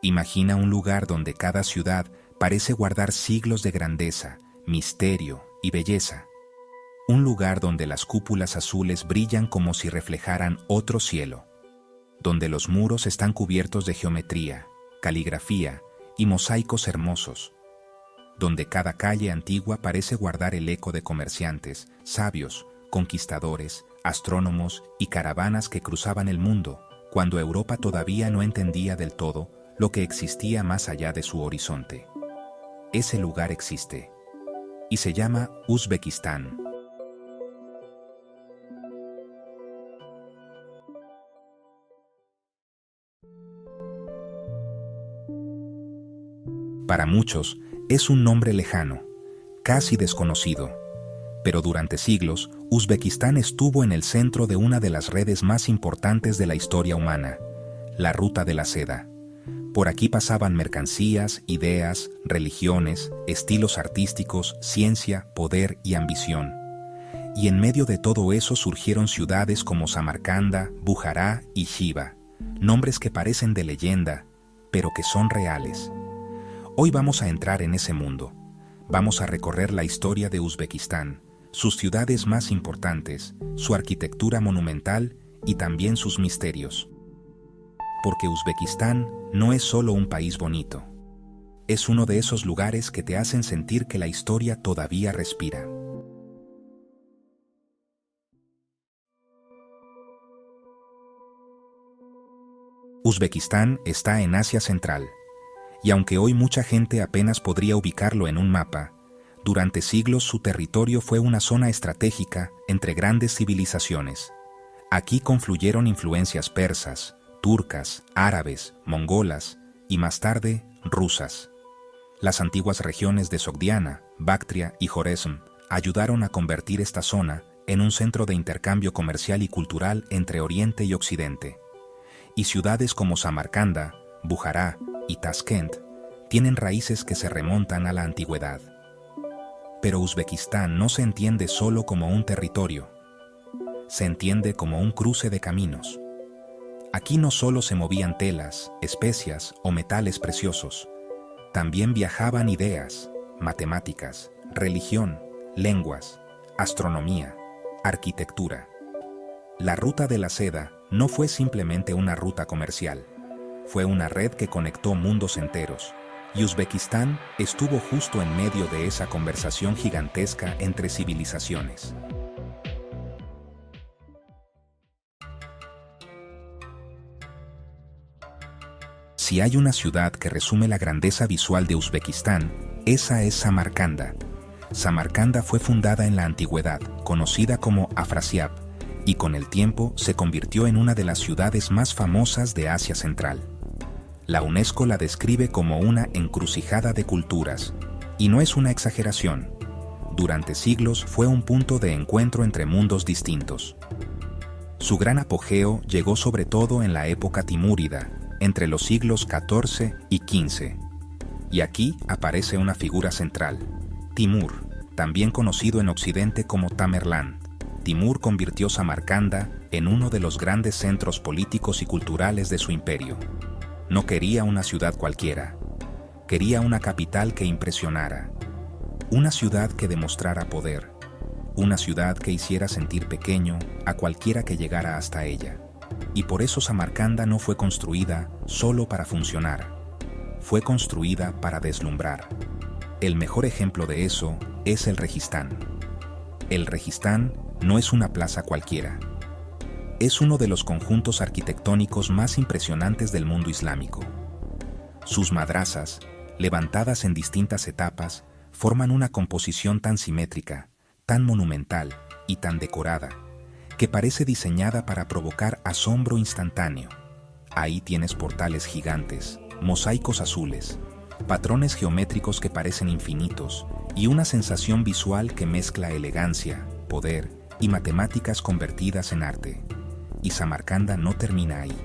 Imagina un lugar donde cada ciudad parece guardar siglos de grandeza, misterio y belleza. Un lugar donde las cúpulas azules brillan como si reflejaran otro cielo, donde los muros están cubiertos de geometría, caligrafía y mosaicos hermosos, donde cada calle antigua parece guardar el eco de comerciantes, sabios, conquistadores, astrónomos y caravanas que cruzaban el mundo, cuando Europa todavía no entendía del todo lo que existía más allá de su horizonte. Ese lugar existe, y se llama Uzbekistán. Para muchos, es un nombre lejano, casi desconocido, pero durante siglos, Uzbekistán estuvo en el centro de una de las redes más importantes de la historia humana, la Ruta de la Seda. Por aquí pasaban mercancías, ideas, religiones, estilos artísticos, ciencia, poder y ambición. Y en medio de todo eso surgieron ciudades como Samarcanda, Bujará y Xiva, nombres que parecen de leyenda, pero que son reales. Hoy vamos a entrar en ese mundo. Vamos a recorrer la historia de Uzbekistán, sus ciudades más importantes, su arquitectura monumental y también sus misterios. Porque Uzbekistán no es solo un país bonito. Es uno de esos lugares que te hacen sentir que la historia todavía respira. Uzbekistán está en Asia Central, y aunque hoy mucha gente apenas podría ubicarlo en un mapa, durante siglos su territorio fue una zona estratégica entre grandes civilizaciones. Aquí confluyeron influencias persas, turcas, árabes, mongolas y más tarde rusas. Las antiguas regiones de Sogdiana, Bactria y Joresm ayudaron a convertir esta zona en un centro de intercambio comercial y cultural entre Oriente y Occidente. Y ciudades como Samarcanda, Bujará y Taskent tienen raíces que se remontan a la antigüedad. Pero Uzbekistán no se entiende solo como un territorio, se entiende como un cruce de caminos. Aquí no solo se movían telas, especias o metales preciosos, también viajaban ideas, matemáticas, religión, lenguas, astronomía, arquitectura. La Ruta de la Seda no fue simplemente una ruta comercial, fue una red que conectó mundos enteros, y Uzbekistán estuvo justo en medio de esa conversación gigantesca entre civilizaciones. Si hay una ciudad que resume la grandeza visual de Uzbekistán, esa es Samarcanda. Samarcanda fue fundada en la antigüedad, conocida como Afrasiab, y con el tiempo se convirtió en una de las ciudades más famosas de Asia Central. La UNESCO la describe como una encrucijada de culturas, y no es una exageración. Durante siglos fue un punto de encuentro entre mundos distintos. Su gran apogeo llegó sobre todo en la época timúrida, entre los siglos XIV y XV. Y aquí aparece una figura central, Timur, también conocido en Occidente como Tamerlán. Timur convirtió Samarcanda en uno de los grandes centros políticos y culturales de su imperio. No quería una ciudad cualquiera, quería una capital que impresionara, una ciudad que demostrara poder, una ciudad que hiciera sentir pequeño a cualquiera que llegara hasta ella. Y por eso Samarcanda no fue construida solo para funcionar, fue construida para deslumbrar. El mejor ejemplo de eso es el Registán. El Registán no es una plaza cualquiera. Es uno de los conjuntos arquitectónicos más impresionantes del mundo islámico. Sus madrasas, levantadas en distintas etapas, forman una composición tan simétrica, tan monumental y tan decorada, que parece diseñada para provocar asombro instantáneo. Ahí tienes portales gigantes, mosaicos azules, patrones geométricos que parecen infinitos y una sensación visual que mezcla elegancia, poder y matemáticas convertidas en arte. Y Samarcanda no termina ahí.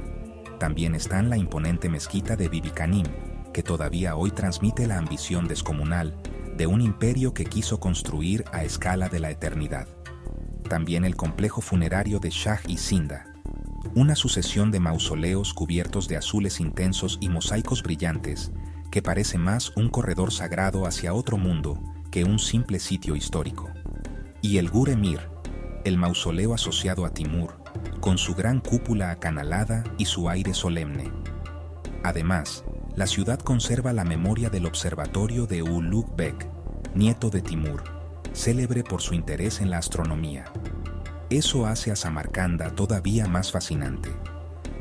También está la imponente mezquita de Bibi Kanim, que todavía hoy transmite la ambición descomunal de un imperio que quiso construir a escala de la eternidad. También el complejo funerario de Shah y Sinda, una sucesión de mausoleos cubiertos de azules intensos y mosaicos brillantes que parece más un corredor sagrado hacia otro mundo que un simple sitio histórico. Y el Gur Emir, el mausoleo asociado a Timur, con su gran cúpula acanalada y su aire solemne. Además, la ciudad conserva la memoria del observatorio de Ulugh Beg, nieto de Timur, célebre por su interés en la astronomía. Eso hace a Samarcanda todavía más fascinante.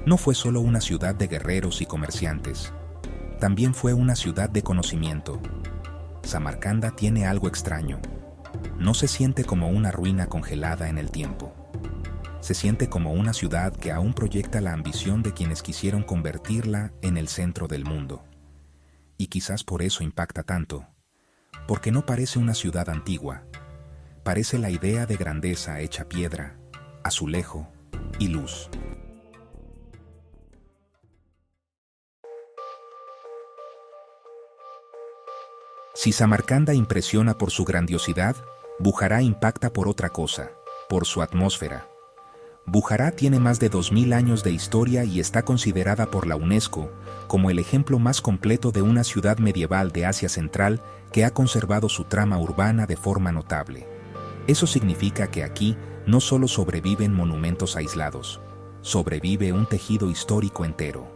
No fue solo una ciudad de guerreros y comerciantes, también fue una ciudad de conocimiento. Samarcanda tiene algo extraño. No se siente como una ruina congelada en el tiempo. Se siente como una ciudad que aún proyecta la ambición de quienes quisieron convertirla en el centro del mundo. Y quizás por eso impacta tanto, porque no parece una ciudad antigua. Parece la idea de grandeza hecha piedra, azulejo y luz. Si Samarcanda impresiona por su grandiosidad, Bujará impacta por otra cosa, por su atmósfera. Bujará tiene más de 2000 años de historia y está considerada por la UNESCO como el ejemplo más completo de una ciudad medieval de Asia Central que ha conservado su trama urbana de forma notable. Eso significa que aquí no solo sobreviven monumentos aislados, sobrevive un tejido histórico entero.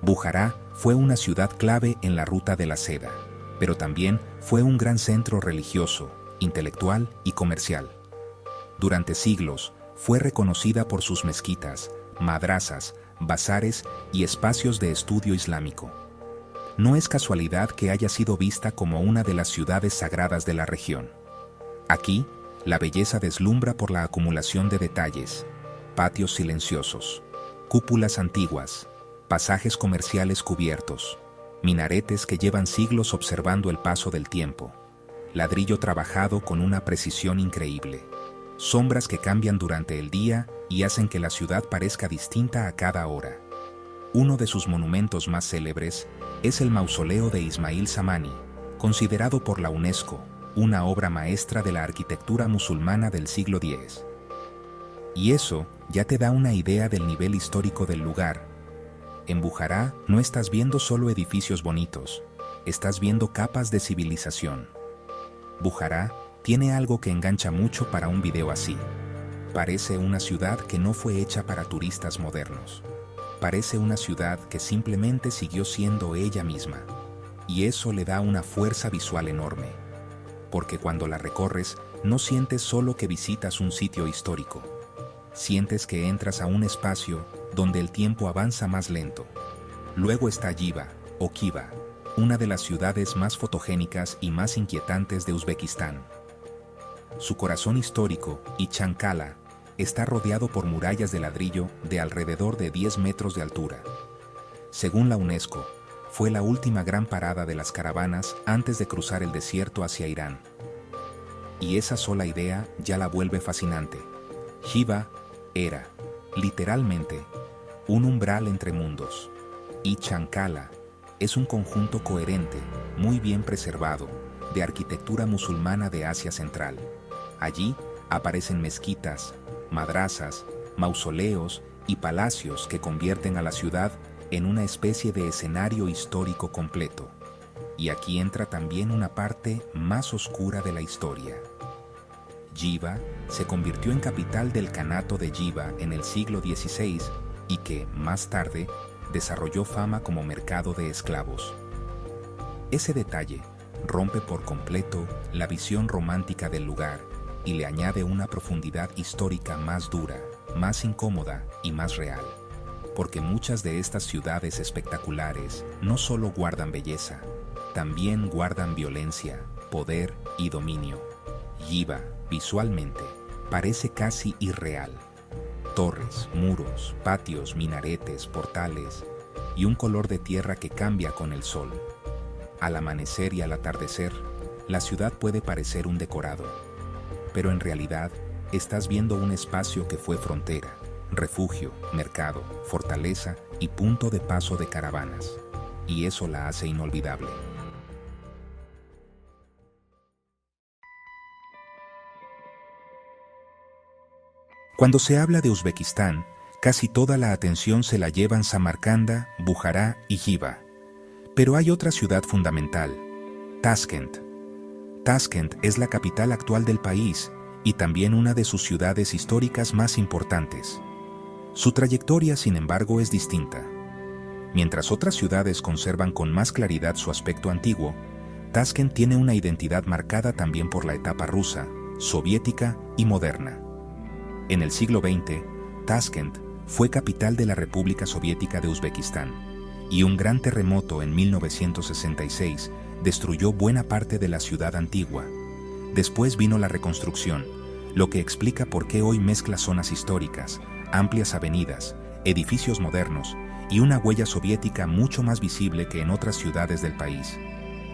Bujará fue una ciudad clave en la Ruta de la Seda, pero también fue un gran centro religioso, intelectual y comercial. Durante siglos, fue reconocida por sus mezquitas, madrasas, bazares y espacios de estudio islámico. No es casualidad que haya sido vista como una de las ciudades sagradas de la región. Aquí, la belleza deslumbra por la acumulación de detalles, patios silenciosos, cúpulas antiguas, pasajes comerciales cubiertos, minaretes que llevan siglos observando el paso del tiempo, ladrillo trabajado con una precisión increíble, sombras que cambian durante el día y hacen que la ciudad parezca distinta a cada hora. Uno de sus monumentos más célebres es el mausoleo de Ismail Samani, considerado por la UNESCO una obra maestra de la arquitectura musulmana del siglo X. Y eso ya te da una idea del nivel histórico del lugar. En Bujará no estás viendo solo edificios bonitos, estás viendo capas de civilización. Bujará tiene algo que engancha mucho para un video así. Parece una ciudad que no fue hecha para turistas modernos. Parece una ciudad que simplemente siguió siendo ella misma. Y eso le da una fuerza visual enorme. Porque cuando la recorres, no sientes solo que visitas un sitio histórico. Sientes que entras a un espacio donde el tiempo avanza más lento. Luego está Yiva, o Khiva, una de las ciudades más fotogénicas y más inquietantes de Uzbekistán. Su corazón histórico, Ichan-Kala, está rodeado por murallas de ladrillo de alrededor de 10 metros de altura. Según la UNESCO, fue la última gran parada de las caravanas antes de cruzar el desierto hacia Irán. Y esa sola idea ya la vuelve fascinante. Khiva era, literalmente, un umbral entre mundos. Ichan-Kala es un conjunto coherente, muy bien preservado, de arquitectura musulmana de Asia Central. Allí aparecen mezquitas, madrasas, mausoleos y palacios que convierten a la ciudad en una especie de escenario histórico completo. Y aquí entra también una parte más oscura de la historia. Yiva se convirtió en capital del Kanato de Yiva en el siglo XVI y que, más tarde, desarrolló fama como mercado de esclavos. Ese detalle rompe por completo la visión romántica del lugar y le añade una profundidad histórica más dura, más incómoda y más real. Porque muchas de estas ciudades espectaculares no solo guardan belleza, también guardan violencia, poder y dominio. Yiva, visualmente, parece casi irreal. Torres, muros, patios, minaretes, portales y un color de tierra que cambia con el sol. Al amanecer y al atardecer, la ciudad puede parecer un decorado, pero en realidad estás viendo un espacio que fue frontera, refugio, mercado, fortaleza y punto de paso de caravanas. Y eso la hace inolvidable. Cuando se habla de Uzbekistán, Casi toda la atención se la llevan Samarcanda, Bujará y Jiva. Pero hay otra ciudad fundamental, Taskent. Taskent es la capital actual del país y también una de sus ciudades históricas más importantes. Su trayectoria, sin embargo, es distinta. Mientras otras ciudades conservan con más claridad su aspecto antiguo, Taskent tiene una identidad marcada también por la etapa rusa, soviética y moderna. En el siglo XX, Taskent fue capital de la República Soviética de Uzbekistán, y un gran terremoto en 1966 destruyó buena parte de la ciudad antigua. Después vino la reconstrucción, lo que explica por qué hoy mezcla zonas históricas, amplias avenidas, edificios modernos y una huella soviética mucho más visible que en otras ciudades del país.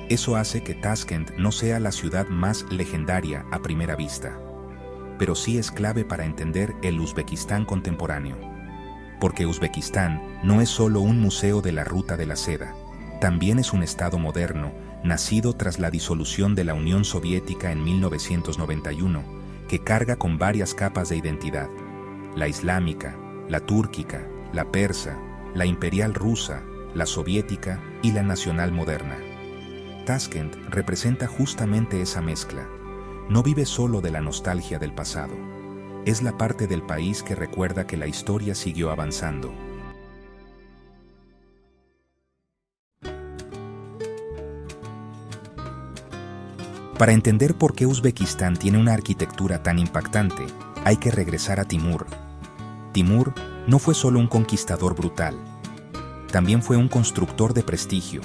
Eso hace que Taskent no sea la ciudad más legendaria a primera vista, pero sí es clave para entender el Uzbekistán contemporáneo. Porque Uzbekistán no es solo un museo de la Ruta de la Seda, también es un estado moderno, nacido tras la disolución de la Unión Soviética en 1991, que carga con varias capas de identidad: la islámica, la túrquica, la persa, la imperial rusa, la soviética y la nacional moderna. Taskent representa justamente esa mezcla. No vive solo de la nostalgia del pasado. Es la parte del país que recuerda que la historia siguió avanzando. Para entender por qué Uzbekistán tiene una arquitectura tan impactante, hay que regresar a Timur. Timur no fue solo un conquistador brutal, también fue un constructor de prestigio.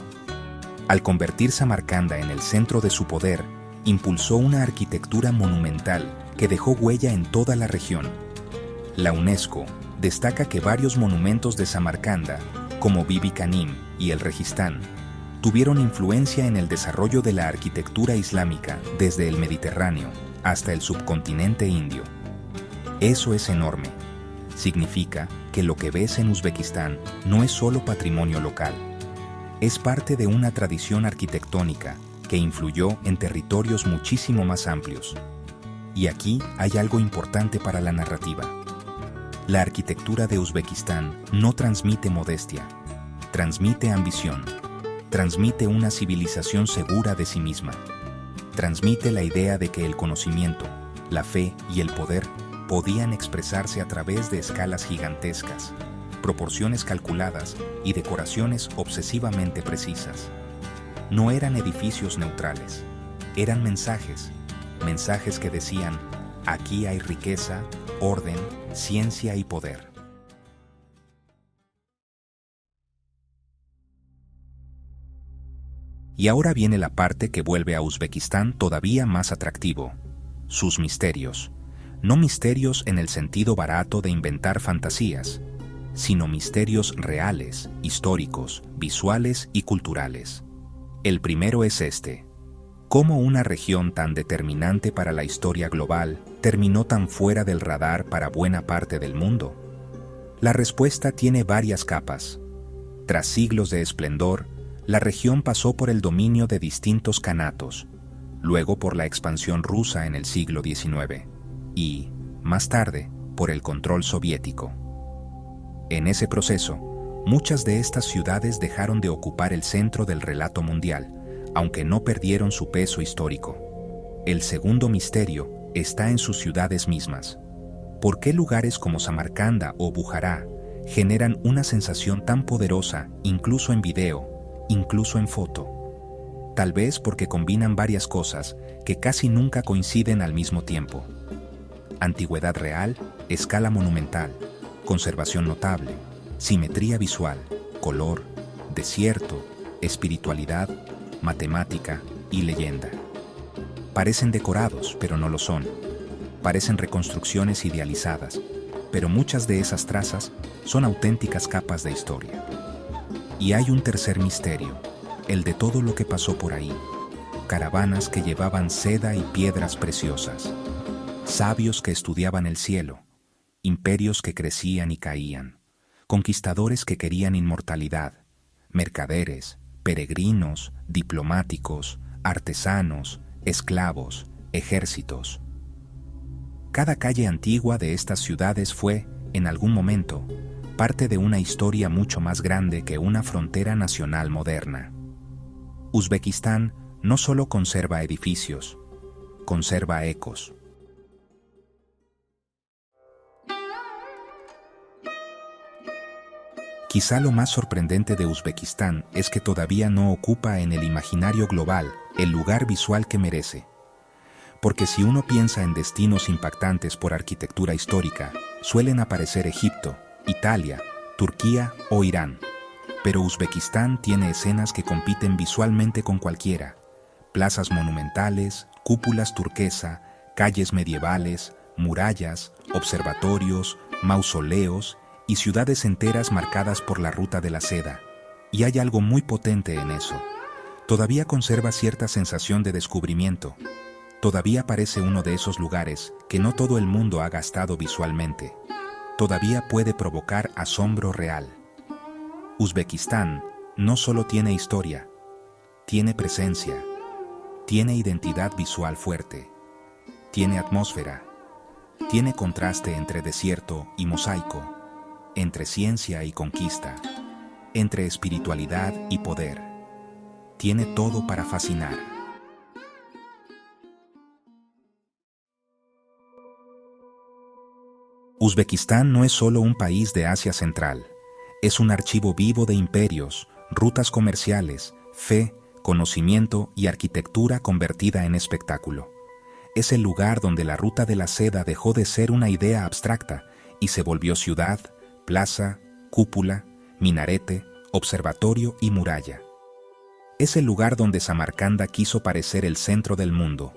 Al convertir Samarcanda en el centro de su poder, impulsó una arquitectura monumental que dejó huella en toda la región. La UNESCO destaca que varios monumentos de Samarcanda, como Bibi Kanim y el Registán, tuvieron influencia en el desarrollo de la arquitectura islámica desde el Mediterráneo hasta el subcontinente indio. Eso es enorme. Significa que lo que ves en Uzbekistán no es solo patrimonio local. Es parte de una tradición arquitectónica que influyó en territorios muchísimo más amplios. Y aquí hay algo importante para la narrativa. La arquitectura de Uzbekistán no transmite modestia, transmite ambición, transmite una civilización segura de sí misma, transmite la idea de que el conocimiento, la fe y el poder podían expresarse a través de escalas gigantescas, proporciones calculadas y decoraciones obsesivamente precisas. No eran edificios neutrales, eran mensajes que decían: aquí hay riqueza, orden, ciencia y poder. Y ahora viene la parte que vuelve a Uzbekistán todavía más atractivo: sus misterios. No misterios en el sentido barato de inventar fantasías, sino misterios reales, históricos, visuales y culturales. El primero es este: ¿cómo una región tan determinante para la historia global terminó tan fuera del radar para buena parte del mundo? La respuesta tiene varias capas. Tras siglos de esplendor, la región pasó por el dominio de distintos kanatos, luego por la expansión rusa en el siglo XIX y, más tarde, por el control soviético. En ese proceso, muchas de estas ciudades dejaron de ocupar el centro del relato mundial, aunque no perdieron su peso histórico. El segundo misterio está en sus ciudades mismas. ¿Por qué lugares como Samarcanda o Bujará generan una sensación tan poderosa incluso en video, incluso en foto? Tal vez porque combinan varias cosas que casi nunca coinciden al mismo tiempo: antigüedad real, escala monumental, conservación notable, simetría visual, color, desierto, espiritualidad, matemática y leyenda. Parecen decorados, pero no lo son. Parecen reconstrucciones idealizadas, pero muchas de esas trazas son auténticas capas de historia. Y hay un tercer misterio, el de todo lo que pasó por ahí. Caravanas que llevaban seda y piedras preciosas, sabios que estudiaban el cielo, imperios que crecían y caían, conquistadores que querían inmortalidad, mercaderes, peregrinos, diplomáticos, artesanos, esclavos, ejércitos. Cada calle antigua de estas ciudades fue, en algún momento, parte de una historia mucho más grande que una frontera nacional moderna. Uzbekistán no solo conserva edificios, conserva ecos. Quizá lo más sorprendente de Uzbekistán es que todavía no ocupa en el imaginario global el lugar visual que merece. Porque si uno piensa en destinos impactantes por arquitectura histórica, suelen aparecer Egipto, Italia, Turquía o Irán. Pero Uzbekistán tiene escenas que compiten visualmente con cualquiera. Plazas monumentales, cúpulas turquesa, calles medievales, murallas, observatorios, mausoleos y ciudades enteras marcadas por la ruta de la seda. Y hay algo muy potente en eso. Todavía conserva cierta sensación de descubrimiento. Todavía parece uno de esos lugares que no todo el mundo ha gastado visualmente. Todavía puede provocar asombro real. Uzbekistán no solo tiene historia, tiene presencia, tiene identidad visual fuerte, tiene atmósfera, tiene contraste entre desierto y mosaico, entre ciencia y conquista, entre espiritualidad y poder. Tiene todo para fascinar. Uzbekistán no es solo un país de Asia Central, es un archivo vivo de imperios, rutas comerciales, fe, conocimiento y arquitectura convertida en espectáculo. Es el lugar donde la ruta de la seda dejó de ser una idea abstracta y se volvió ciudad, plaza, cúpula, minarete, observatorio y muralla. Es el lugar donde Samarcanda quiso parecer el centro del mundo,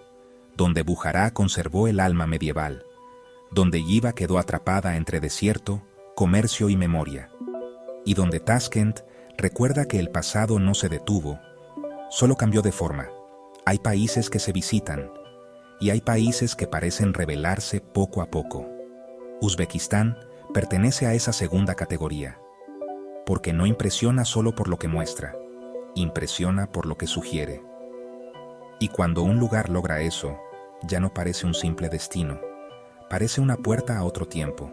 donde Bujará conservó el alma medieval, donde Yiva quedó atrapada entre desierto, comercio y memoria, y donde Tashkent recuerda que el pasado no se detuvo, solo cambió de forma. Hay países que se visitan, y hay países que parecen revelarse poco a poco. Uzbekistán pertenece a esa segunda categoría, porque no impresiona solo por lo que muestra, impresiona por lo que sugiere. Y cuando un lugar logra eso, ya no parece un simple destino, parece una puerta a otro tiempo.